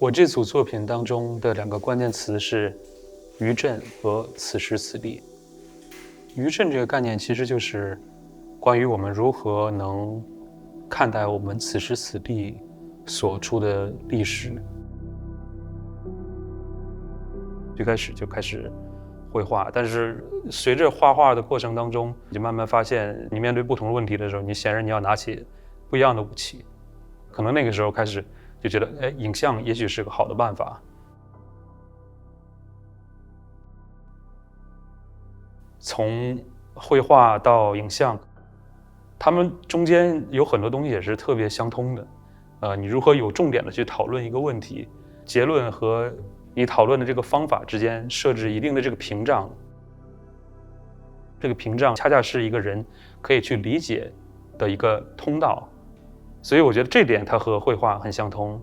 我这组作品当中的两个关键词是余震和此时此地。余震这个概念其实就是关于我们如何能看待我们此时此地所处的历史。最开始就开始绘画，但是随着画画的过程当中，你就慢慢发现，你面对不同的问题的时候，你显然你要拿起不一样的武器。可能那个时候开始就觉得，影像也许是个好的办法。从绘画到影像，他们中间有很多东西也是特别相通的。你如何有重点的去讨论一个问题，结论和你讨论的这个方法之间设置一定的这个屏障，这个屏障恰恰是一个人可以去理解的一个通道，所以我觉得这点它和绘画很相通。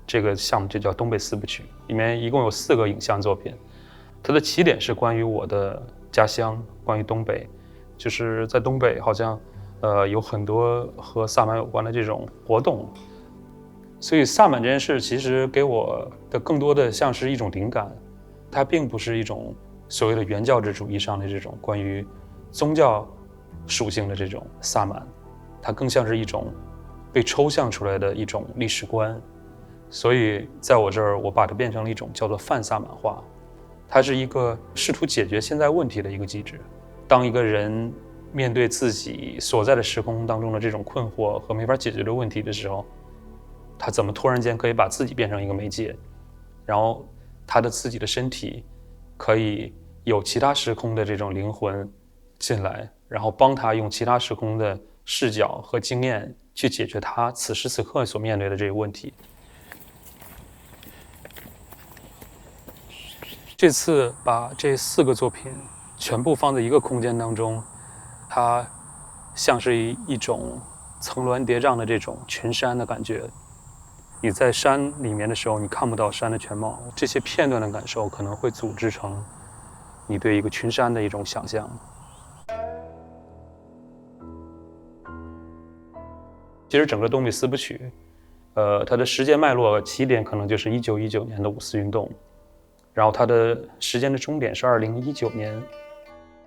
这个项目就叫东北四部曲，里面一共有4个影像作品。它的起点是关于我的家乡，关于东北，就是在东北好像有很多和萨满有关的这种活动，所以萨满这件事其实给我的更多的像是一种灵感，它并不是一种所谓的原教旨主义上的这种关于宗教属性的这种萨满，它更像是一种被抽象出来的一种历史观。所以在我这儿，我把它变成了一种叫做泛萨满化，它是一个试图解决现在问题的一个机制。当一个人面对自己所在的时空当中的这种困惑和没法解决的问题的时候，他怎么突然间可以把自己变成一个媒介，然后他的自己的身体可以有其他时空的这种灵魂进来，然后帮他用其他时空的视角和经验去解决他此时此刻所面对的这个问题。这次把这4个作品全部放在一个空间当中，它像是一种层峦叠嶂的这种群山的感觉。你在山里面的时候，你看不到山的全貌，这些片段的感受可能会组织成你对一个群山的一种想象。其实整个东北四部曲，它的时间脉络起点可能就是1919年的五四运动。然后它的时间的终点是2019年，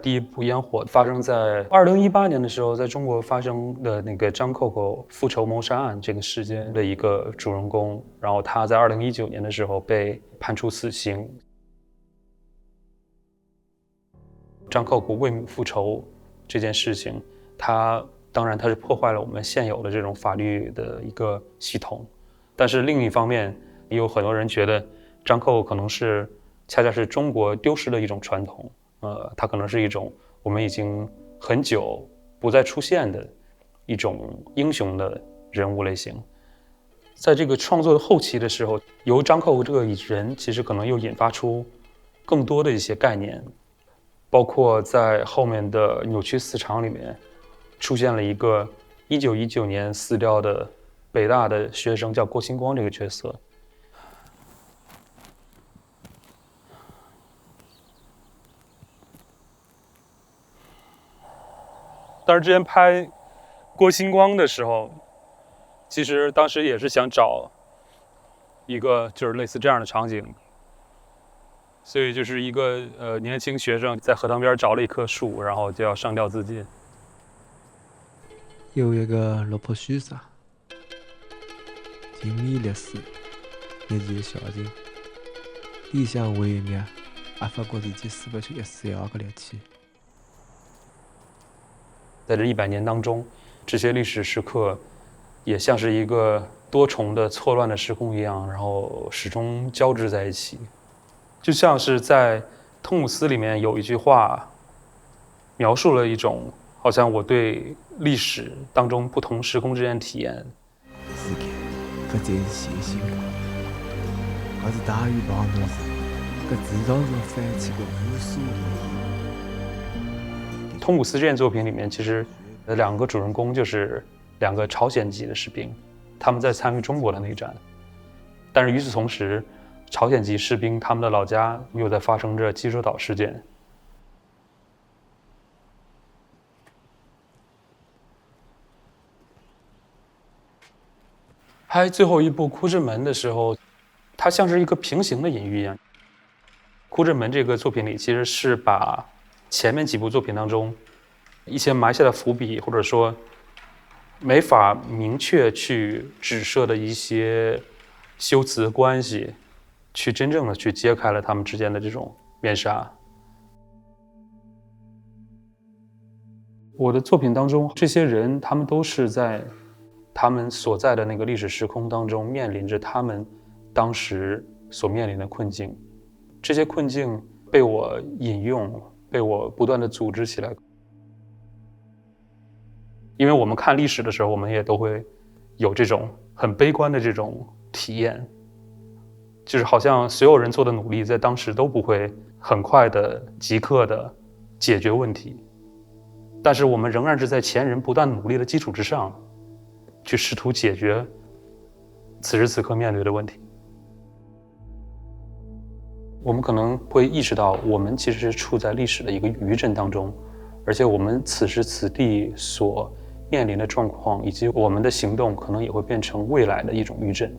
第一部烟火发生在2018年的时候，在中国发生的那个张扣扣复仇谋杀案这个事件的一个主人公，然后他在2019年的时候被判处死刑。张扣扣为母复仇这件事情，当然它是破坏了我们现有的这种法律的一个系统，但是另一方面，也有很多人觉得张扣可能是恰恰是中国丢失的一种传统，它可能是一种我们已经很久不再出现的一种英雄的人物类型。在这个创作的后期的时候，由张扣这个人其实可能又引发出更多的一些概念，包括在后面的扭曲4场里面出现了一个1919年死掉的北大的学生叫郭星光这个角色。但是之前拍郭星光的时候，其实当时也是想找一个就是类似这样的场景，所以就是一个年轻学生在河塘边找了一棵树，然后就要上吊自尽。有一个落魄虚傻，经历历史，日前小情，理想毁灭，也发觉自己输不出1丝1毫的力气。在这100年当中，这些历史时刻也像是一个多重的错乱的时空一样，然后始终交织在一起。就像是在通姆斯里面有一句话，描述了一种好像我对历史当中不同时空之间的体验。世界搿才是新星光，搿是大雨旁头时，搿池塘中翻起的无数轮。通姆斯这件作品里面，其实2个主人公就是2个朝鲜籍的士兵，他们在参与中国的内战。但是与此同时，朝鲜籍士兵他们的老家又在发生着济州岛事件。拍最后一部《哭之门》的时候，它像是一个平行的隐喻一样。《哭之门》这个作品里，其实是把前面几部作品当中一些埋下的伏笔，或者说没法明确去指涉的一些修辞关系，去真正的去揭开了他们之间的这种面纱。我的作品当中，这些人他们都是在他们所在的那个历史时空当中，面临着他们当时所面临的困境。这些困境被我引用，被我不断的组织起来。因为我们看历史的时候，我们也都会有这种很悲观的这种体验，就是好像所有人做的努力在当时都不会很快的、即刻的解决问题，但是我们仍然是在前人不断努力的基础之上，去试图解决此时此刻面对的问题。我们可能会意识到，我们其实是处在历史的一个余震当中，而且我们此时此地所面临的状况，以及我们的行动，可能也会变成未来的一种余震。